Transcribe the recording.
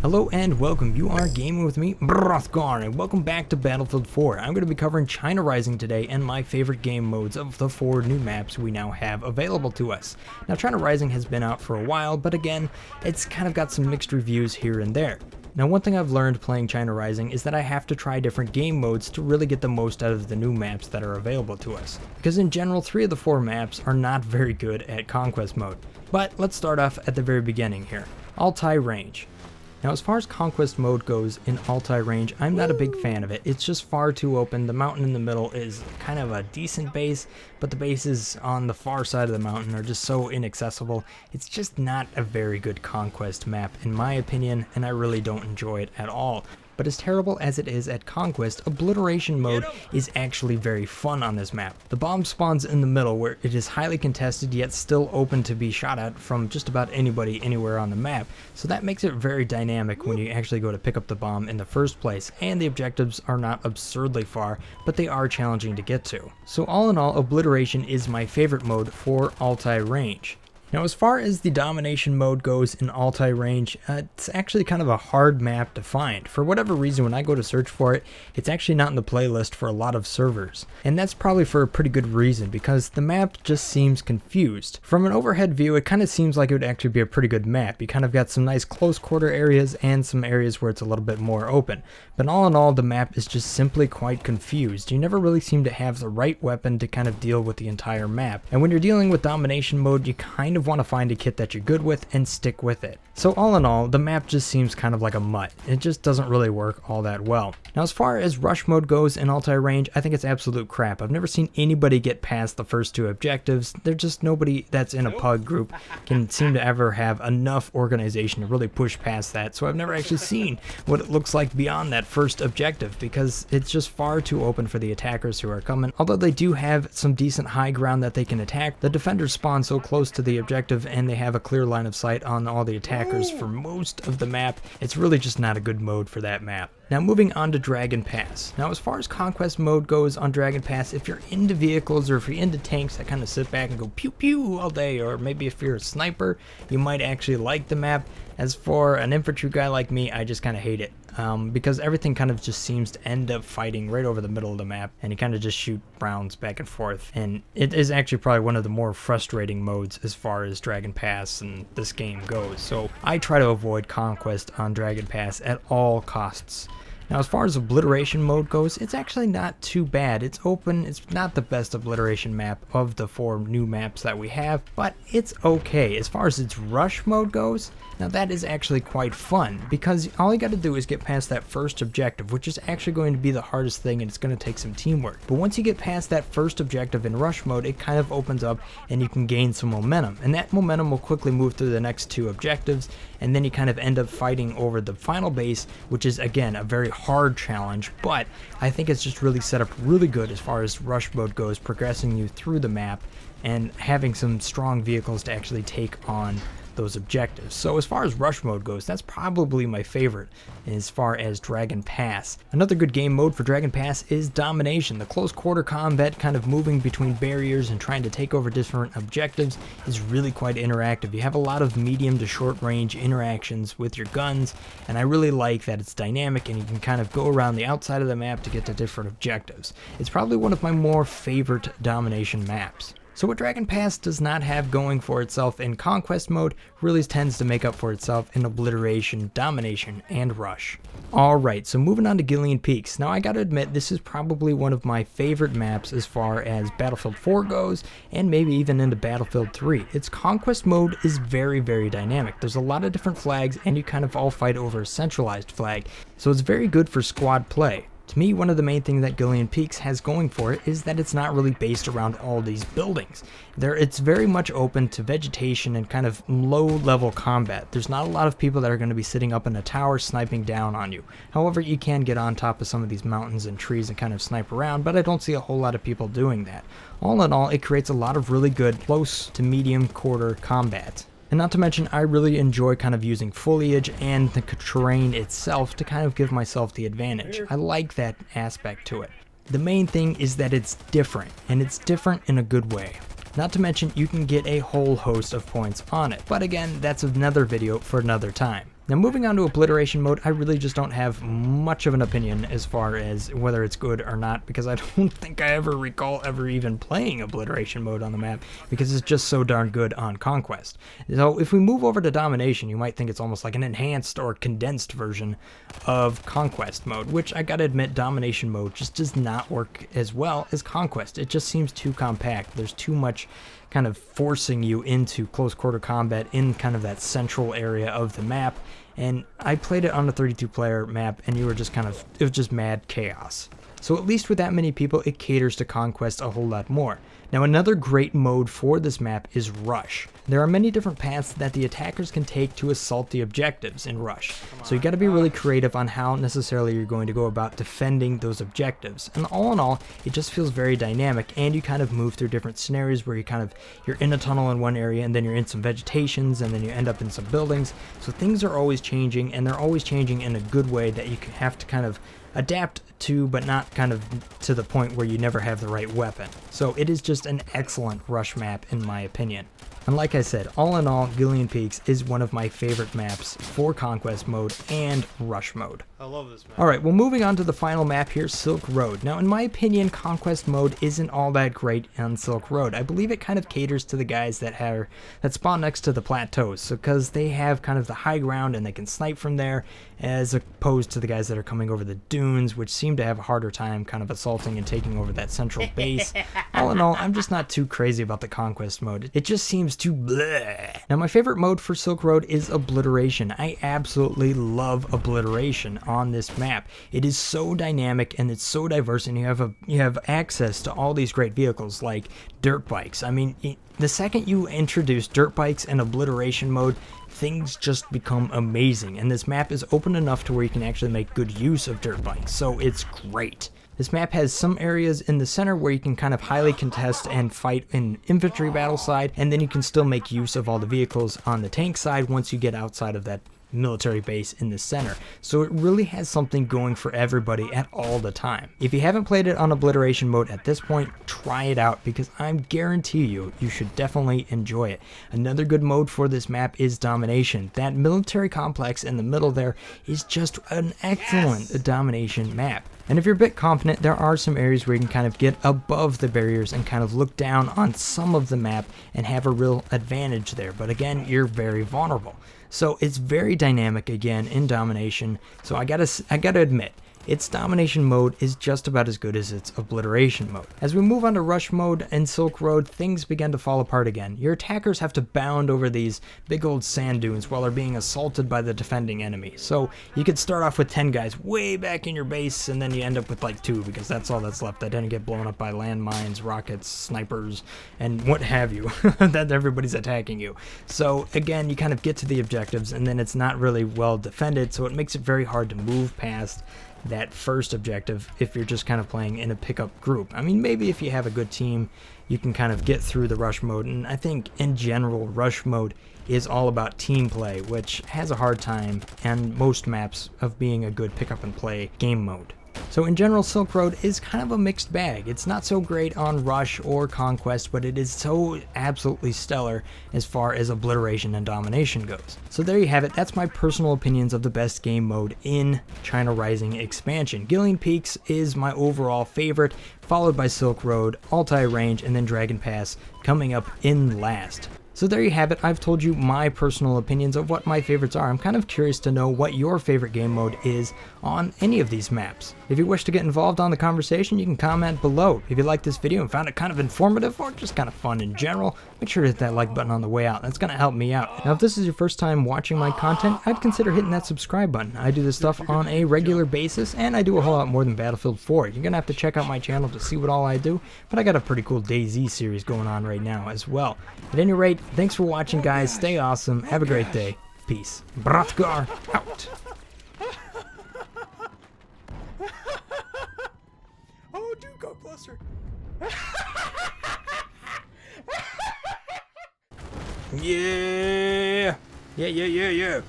Hello and welcome, you are gaming with me, Mr-Brothgar, and welcome back to Battlefield 4. I'm going to be covering China Rising today and my favorite game modes of the 4 new maps we now have available to us. Now China Rising has been out for a while, but again, it's kind of got some mixed reviews here and there. Now one thing I've learned playing China Rising is that I have to try different game modes to really get the most out of the new maps that are available to us. Because in general, 3 of the 4 maps are not very good at Conquest mode. But let's start off at the very beginning here. Altai Range. Now as far as Conquest mode goes in Altai Range, I'm not a big fan of it. It's just far too open. The mountain in the middle is kind of a decent base, but the bases on the far side of the mountain are just so inaccessible. It's just not a very good Conquest map in my opinion, and I really don't enjoy it at all. But as terrible as it is at Conquest, Obliteration mode is actually very fun on this map. The bomb spawns in the middle where it is highly contested yet still open to be shot at from just about anybody anywhere on the map, so that makes it very dynamic when you actually go to pick up the bomb in the first place, and the objectives are not absurdly far, but they are challenging to get to. So all in all, Obliteration is my favorite mode for Altai Range. Now as far as the domination mode goes in Altai Range, it's actually kind of a hard map to find. For whatever reason, when I go to search for it, it's actually not in the playlist for a lot of servers. And that's probably for a pretty good reason, because the map just seems confused. From an overhead view, it kind of seems like it would actually be a pretty good map. You kind of got some nice close quarter areas and some areas where it's a little bit more open. But all in all, the map is just simply quite confused. You never really seem to have the right weapon to kind of deal with the entire map. And when you're dealing with domination mode, you kind of want to find a kit that you're good with and stick with it. So all in all, the map just seems kind of like a mutt. It just doesn't really work all that well. Now as far as rush mode goes in Altai Range, I think it's absolute crap. I've never seen anybody get past the first 2 objectives. There's just nobody that's in a pug group can seem to ever have enough organization to really push past that. So I've never actually seen what it looks like beyond that first objective, because it's just far too open for the attackers who are coming. Although they do have some decent high ground that they can attack, the defenders spawn so close to the objective and they have a clear line of sight on all the attackers for most of the map. It's really just not a good mode for that map. Now moving on to Dragon Pass. Now as far as Conquest mode goes on Dragon Pass, if you're into vehicles or if you're into tanks that kind of sit back and go pew pew all day, or maybe if you're a sniper, you might actually like the map. As for an infantry guy like me, I just kind of hate it. Because everything kind of just seems to end up fighting right over the middle of the map, and you kind of just shoot rounds back and forth, and it is actually probably one of the more frustrating modes as far as Dragon Pass and this game goes. So I try to avoid Conquest on Dragon Pass at all costs. Now as far as Obliteration mode goes, it's actually not too bad. It's open, it's not the best Obliteration map of the 4 new maps that we have, but it's okay. As far as its rush mode goes, now that is actually quite fun, because all you got to do is get past that first objective, which is actually going to be the hardest thing, and it's going to take some teamwork. But once you get past that first objective in rush mode, it kind of opens up and you can gain some momentum, and that momentum will quickly move through the next 2 objectives, and then you kind of end up fighting over the final base, which is again a very hard challenge, but I think it's just really set up really good as far as rush mode goes, progressing you through the map and having some strong vehicles to actually take on those objectives. So as far as rush mode goes, that's probably my favorite as far as Dragon Pass. Another good game mode for Dragon Pass is Domination. The close quarter combat, kind of moving between barriers and trying to take over different objectives, is really quite interactive. You have a lot of medium to short range interactions with your guns, and I really like that it's dynamic and you can kind of go around the outside of the map to get to different objectives. It's probably one of my more favorite Domination maps. So what Dragon Pass does not have going for itself in Conquest mode really tends to make up for itself in Obliteration, Domination, and Rush. Alright, so moving on to Guilin Peaks. Now I gotta admit, this is probably one of my favorite maps as far as Battlefield 4 goes, and maybe even into Battlefield 3. Its Conquest mode is very, very dynamic. There's a lot of different flags, and you kind of all fight over a centralized flag, so it's very good for squad play. To me, one of the main things that Guilin Peaks has going for it is that it's not really based around all these buildings. It's very much open to vegetation and kind of low-level combat. There's not a lot of people that are going to be sitting up in a tower sniping down on you. However, you can get on top of some of these mountains and trees and kind of snipe around, but I don't see a whole lot of people doing that. All in all, it creates a lot of really good close to medium quarter combat. And not to mention, I really enjoy kind of using foliage and the terrain itself to kind of give myself the advantage. I like that aspect to it. The main thing is that it's different, and it's different in a good way. Not to mention, you can get a whole host of points on it. But again, that's another video for another time. Now moving on to obliteration mode, I really just don't have much of an opinion as far as whether it's good or not, because I don't think I ever recall ever even playing obliteration mode on the map, because it's just so darn good on Conquest. So if we move over to domination, you might think it's almost like an enhanced or condensed version of Conquest mode, which I gotta admit, domination mode just does not work as well as Conquest. It just seems too compact. There's too much kind of forcing you into close quarter combat in kind of that central area of the map, and I played it on a 32 player map, and you were just kind of, it was just mad chaos. So at least with that many people, it caters to Conquest a whole lot more. Now another great mode for this map is Rush. There are many different paths that the attackers can take to assault the objectives in Rush. So you gotta be really creative on how necessarily you're going to go about defending those objectives. And all in all, it just feels very dynamic, and you kind of move through different scenarios where you're in a tunnel in one area, and then you're in some vegetations, and then you end up in some buildings. So things are always changing, and they're always changing in a good way that you have to kind of adapt to, but not kind of to the point where you never have the right weapon. So it is just an excellent Rush map in my opinion. And like I said, all in all, Guilin Peaks is one of my favorite maps for Conquest mode and Rush mode. I love this map. Alright, well moving on to the final map here, Silk Road. Now in my opinion, Conquest mode isn't all that great on Silk Road. I believe it kind of caters to the guys that spawn next to the plateaus, so because they have kind of the high ground and they can snipe from there, as opposed to the guys that are coming over the dunes, which seem to have a harder time kind of assaulting and taking over that central base. All in all, I'm just not too crazy about the Conquest mode. It just seems too bleh. Now my favorite mode for Silk Road is Obliteration. I absolutely love Obliteration on this map. It is so dynamic and it's so diverse, and you have access to all these great vehicles like dirt bikes. I mean, the second you introduce dirt bikes and Obliteration mode, things just become amazing, and this map is open enough to where you can actually make good use of dirt bikes, so it's great. This map has some areas in the center where you can kind of highly contest and fight in infantry battle side, and then you can still make use of all the vehicles on the tank side once you get outside of that military base in the center. So it really has something going for everybody at all the time. If you haven't played it on Obliteration mode at this point, try it out, because I guarantee you should definitely enjoy it. Another good mode for this map is Domination. That military complex in the middle there is just an excellent domination map. And if you're a bit confident, there are some areas where you can kind of get above the barriers and kind of look down on some of the map and have a real advantage there. But again, you're very vulnerable. So it's very dynamic again in Domination. So I gotta admit, its Domination mode is just about as good as its Obliteration mode. As we move on to Rush mode and Silk Road, things begin to fall apart again. Your attackers have to bound over these big old sand dunes while they're being assaulted by the defending enemy. So you could start off with 10 guys way back in your base, and then you end up with like 2, because that's all that's left that didn't get blown up by landmines, rockets, snipers, and what have you, that everybody's attacking you. So again, you kind of get to the objectives, and then it's not really well defended, so it makes it very hard to move past that first objective if you're just kind of playing in a pickup group. I mean, maybe if you have a good team, you can kind of get through the Rush mode, and I think in general Rush mode is all about team play, which has a hard time on most maps of being a good pick up and play game mode. So in general, Silk Road is kind of a mixed bag. It's not so great on Rush or Conquest, but it is so absolutely stellar as far as Obliteration and Domination goes. So there you have it. That's my personal opinions of the best game mode in China Rising expansion. Guilin Peaks is my overall favorite, followed by Silk Road, Altai Range, and then Dragon Pass coming up in last. So there you have it. I've told you my personal opinions of what my favorites are. I'm kind of curious to know what your favorite game mode is on any of these maps. If you wish to get involved on the conversation, you can comment below. If you liked this video and found it kind of informative or just kind of fun in general, make sure to hit that like button on the way out. That's going to help me out. Now, if this is your first time watching my content, I'd consider hitting that subscribe button. I do this stuff on a regular basis, and I do a whole lot more than Battlefield 4. You're going to have to check out my channel to see what all I do, but I got a pretty cool DayZ series going on right now as well. At any rate, thanks for watching, guys. Stay awesome. Have a great day. Peace. Brothgar out. Oh, do go closer. Yeah. Yeah.